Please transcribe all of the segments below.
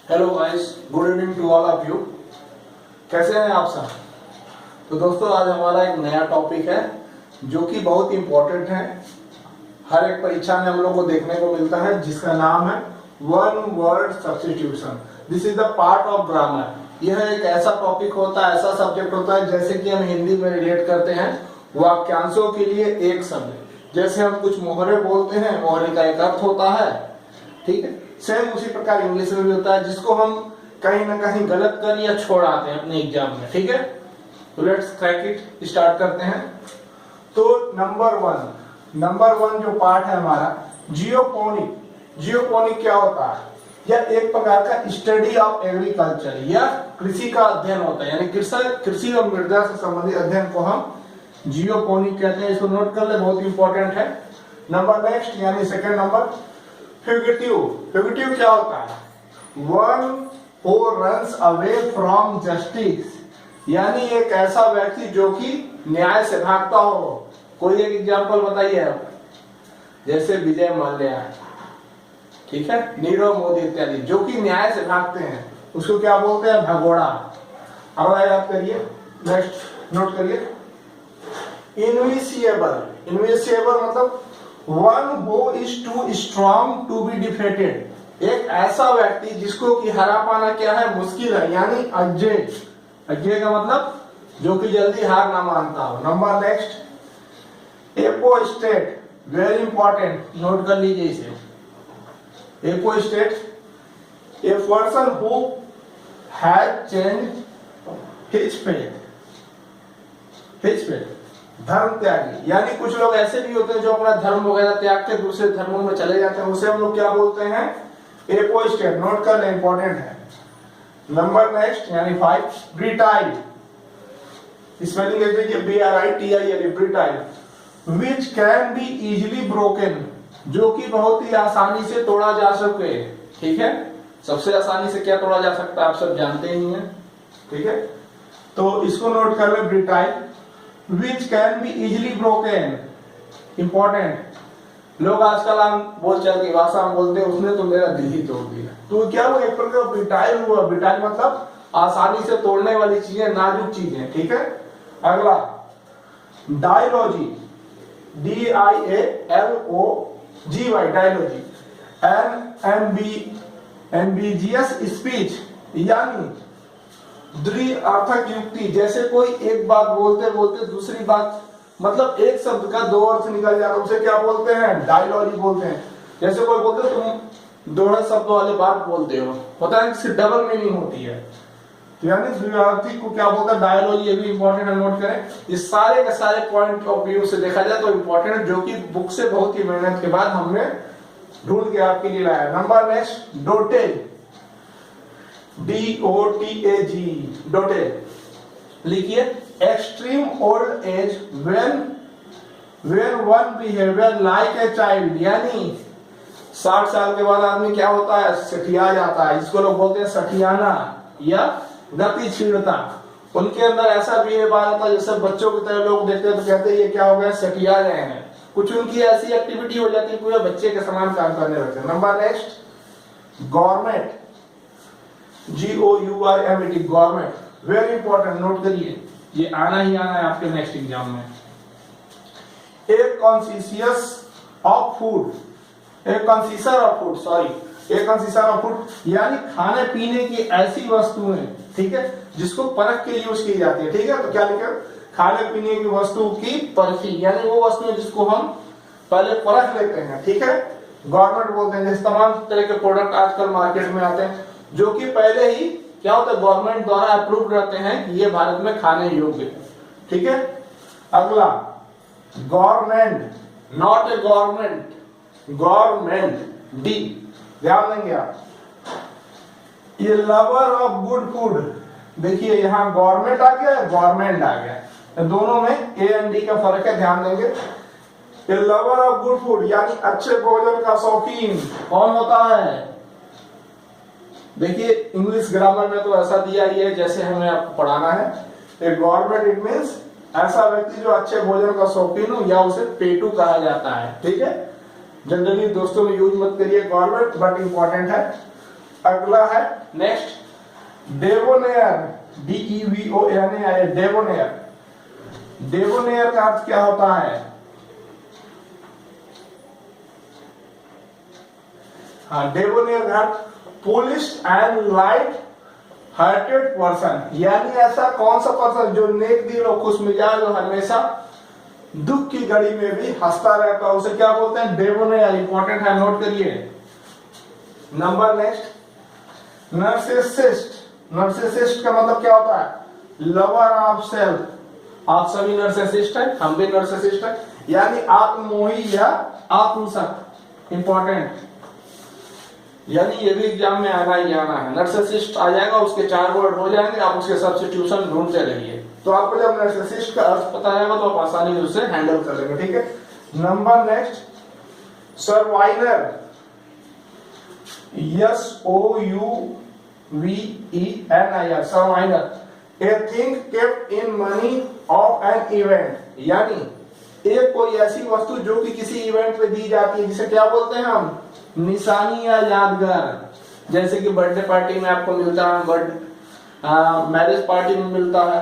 Hello guys, good evening to all of you. कैसे हैं आप सब? तो दोस्तों, आज हमारा एक नया टॉपिक है जो कि बहुत इंपॉर्टेंट है। हर एक परीक्षा में हम लोग को देखने को मिलता है, जिसका नाम है one word substitution. This is the part of grammar. यह एक ऐसा टॉपिक होता है, ऐसा सब्जेक्ट होता है जैसे कि हम हिंदी में रिलेट करते हैं वाक्यांशों के लिए एक शब्द। जैसे हम कुछ मोहरे बोलते हैं, मोहरे का एक अर्थ होता है, ठीक है। सेम उसी प्रकार इंग्लिश में भी होता है, जिसको हम कहीं ना कहीं गलत कर या छोड़ आते हैं अपने एग्जाम में, ठीक है। तो लेट्स क्रैक इट, स्टार्ट करते हैं। तो नंबर वन जो पार्ट है हमारा, जियोफोनिक। जियोफोनिक क्या होता है? यह एक प्रकार का स्टडी ऑफ एग्रीकल्चर या कृषि का अध्ययन होता है, यानी कृषि और मृदा से संबंधित अध्ययन को हम जियोफोनिक कहते हैं। इसको नोट कर ले, बहुत इंपॉर्टेंट है। नंबर नेक्स्ट, यानी सेकेंड नंबर, फ्यूगिटिव क्या होता है? One who runs away from justice, यानी एक ऐसा व्यक्ति जो कि न्याय से भागता हो। कोई एक एग्जांपल बताइए आप। जैसे विजय माल्या, ठीक है, नीरव मोदी इत्यादि, जो कि न्याय से भागते हैं, उसको क्या बोलते हैं? भगोड़ा। अगला याद करिए, नेक्स्ट नोट करिए, इनविसिएबल मतलब one who is too strong to be defeated, एक ऐसा व्यक्ति जिसको कि हरा पाना क्या है? मुश्किल है, यानी अजेय। अजेय का मतलब जो कि जल्दी हार ना मानता हो। Number next, apostate, very important, note कर लीजिए इसे। Apostate, a person who has changed his faith, धर्म त्यागी, यानी कुछ लोग ऐसे भी होते हैं जो अपना धर्म वगैरह त्याग के दूसरे धर्मों में चले जाते हैं, उसे हम लोग क्या बोलते हैं? एपोस्टेट। नोट कर ले, इंपॉर्टेंट है। नंबर नेक्स्ट, यानी 5, ब्रिटाइल, स्पेलिंग लिख लीजिए, BRITIL, brittle, which can be easily broken, जो कि बहुत ही आसानी से तोड़ा जा सके, ठीक है। सबसे आसानी से क्या तोड़ा जा सकता है आप सब जानते ही हैं, ठीक है। तो इसको नोट कर ले, ब्रिटाइल, which can be easily broken, important। लोग आजकल हम बोलचाल की भाषा में बोलते हैं, उसने तो मेरा दिल ही तोड़ दिया। तो क्या वो एक प्रकार का ब्रिटाइल हुआ? ब्रिटाइल मतलब आसानी से तोड़ने वाली चीजें, नाजुक चीजें, ठीक है। अगला, डायलॉजी, DIALOGY, डायलॉजी, एम्बिजियस स्पीच, यानी द्विअर्थक युक्ति। जैसे कोई एक बात बोलते बोलते दूसरी बात, मतलब एक शब्द का दो अर्थ निकल जाता है, उसे क्या बोलते हैं? डायलॉजी बोलते हैं। जैसे कोई बोलते तुम दोहरे शब्द वाले बात बोलते हो, होता है कि डबल मीनिंग होती है, तो यानी द्विअर्थी को क्या बोलता है? डायलॉजी। ये भी इंपॉर्टेंट है, नोट करें। इस सारे के सारे पॉइंट ऑफ व्यू से देखा जाए तो इंपॉर्टेंट, जो कि बुक से बहुत ही मेहनत के बाद हमने ढूंढ के आपके लिए लाया। नंबर नेक्स्ट, डोटेज, DOTAG, डोटेज लिखिए, extreme old age when one behavior like a child, यानी 60 साल के बाद आदमी क्या होता है? सठिया जाता है, जिसको लोग बोलते हैं सठियाना या गतिशीलता। उनके अंदर ऐसा बिहेव आ जाता है जैसे बच्चों की तरह, लोग देखते हैं तो कहते हैं ये क्या हो गया? सठिया गए हैं। कुछ उनकी ऐसी एक्टिविटी हो जाती है, पूरे बच्चे के समान काम करने लगते हैं। Number next, government, GOURMET, government, very important, note करिए, ये आना ही आना है आपके नेक्स्ट एग्जाम में। एक कॉन्सियस ऑफ फूड, एक कंसीसर ऑफ फूड, यानी खाने पीने की ऐसी वस्तुएं, ठीक है, जिसको परख के यूज की जाती है, ठीक है। तो क्या लिखा? खाने पीने की वस्तु की परखी, यानी वो वस्तुएं जिसको हम पहले परख लेते हैं, ठीक है, गवर्नमेंट बोलते हैं। जैसे तमाम तरह के प्रोडक्ट आजकल मार्केट में आते हैं, जो कि पहले ही क्या होता है? गवर्नमेंट द्वारा अप्रूव रहते हैं कि ये भारत में खाने योग्य है, ठीक है। अगला, government, not a government, government, D, ध्यान देंगे आप। ये लवर ऑफ गुड फूड, देखिए यहाँ गवर्नमेंट आ गया, गवर्नमेंट आ गया, तो दोनों में A and D का फर्क है, ध्यान देंगे। ये लवर ऑफ गुड फूड, यानी अच्छे भोजन का शौकीन कौन होता है? देखिए इंग्लिश ग्रामर में तो ऐसा दिया ही है जैसे हमें आपको पढ़ाना है। ए गवर्नमेंट, इट मींस ऐसा व्यक्ति जो अच्छे भोजन का शौकीन हो, या उसे पेटू कहा जाता है, ठीक है। जनरली दोस्तों में यूज मत करिए गवर्नमेंट, बट इंपॉर्टेंट है। अगला है नेक्स्ट डेवोनेयर, DEVONER, डेवोनेयर। डेवोनेयर का अर्थ क्या होता है? हाँ, डेवोनेयर का अर्थ polish and light hearted person, यानी ऐसा कौन सा पर्सन जो नेक दिल और खुश मिजाज और हमेशा दुख की घड़ी में भी हंसता रहता है, उसे क्या बोलते हैं? डेवोनेयर। इंपॉर्टेंट है, नोट करिए। Number next narcissist. नर्सिसिस्ट का मतलब क्या होता है? Lover of self. आप सभी नर्सिसिस्ट हैं, हम भी नर्सिसिस्ट हैं, यानी आत्ममोही या आत्मसक्त। इंपॉर्टेंट, यानी ये भी एग्जाम में आना ही आना है। नर्सिसिस्ट आ जाएगा, उसके 4 वर्ड हो जाएंगे, आप उसके सब्स्टिट्यूशन ढूंढते रहिए। तो आपको जब नर्सिसिस्ट का अर्थ पता जाएगा तो आप आसानी से उसे हैंडल कर लेंगे। ठीक है। Number next souvenir, SOUVENIR, souvenir. A thing kept in memory of an event, यानी एक कोई ऐसी वस्तु जो कि किसी इवेंट पे दी जाती है, जिसे क्या बोलते हैं हम? निशानी या यादगार। जैसे कि बर्थडे पार्टी में आपको मिलता है, मैरिज पार्टी में मिलता है,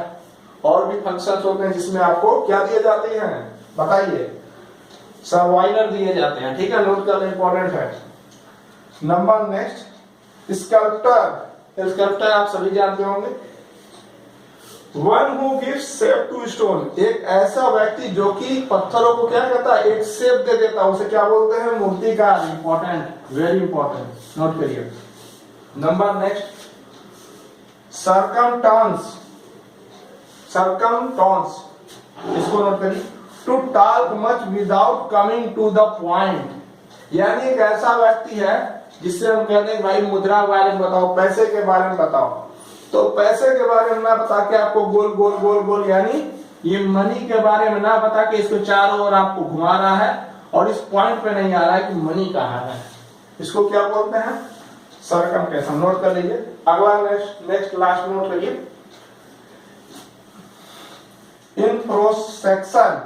और भी फंक्शन होते हैं जिसमें आपको क्या दिए जाते हैं? बताइए। सर्वाइनर दिए जाते हैं। ठीक है, नोट करना इंपॉर्टेंट है। Number next sculptor. स्कल्प्टर आप सभी जानते होंगे। One who gives shape to stone, एक ऐसा व्यक्ति जो कि पत्थरों को क्या कहता है? एक शेप दे देता है, उसे क्या बोलते हैं? मूर्तिकार। इंपॉर्टेंट, वेरी इंपॉर्टेंट, नोट करिए। Number next circumstance. सरकमस्टांस, इसको नोट करिए। To talk much without coming to the point, यानी एक ऐसा व्यक्ति है जिससे हम कहते हैं भाई मुद्रा के बारे में बताओ, पैसे के बारे में बताओ, तो पैसे के बारे में ना बता के आपको गोल गोल गोल गोल, यानी ये मनी के बारे में ना बता के इसको चारों ओर आपको घुमा रहा है और इस पॉइंट पे नहीं आ रहा है कि मनी कहाँ है, इसको क्या बोलते हैं? सरकमस्टेंस। नोट कर लीजिए। अगला नेक्स्ट लास्ट नोट करिए। इंट्रोस्पेक्शन।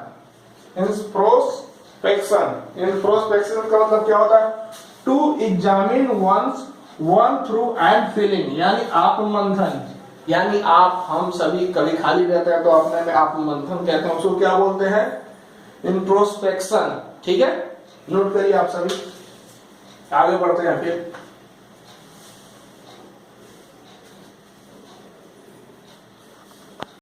इंट्रोस्पेक्शन का मतलब क्या होता है? To examine one through and feeling, यानी आत्ममंथन। यानी आप हम सभी कभी खाली रहते हैं तो अपने में आत्ममंथन कहते हैं, उसको क्या बोलते हैं? इंट्रोस्पेक्शन। ठीक है, नोट करिए आप सभी। आगे बढ़ते हैं फिर।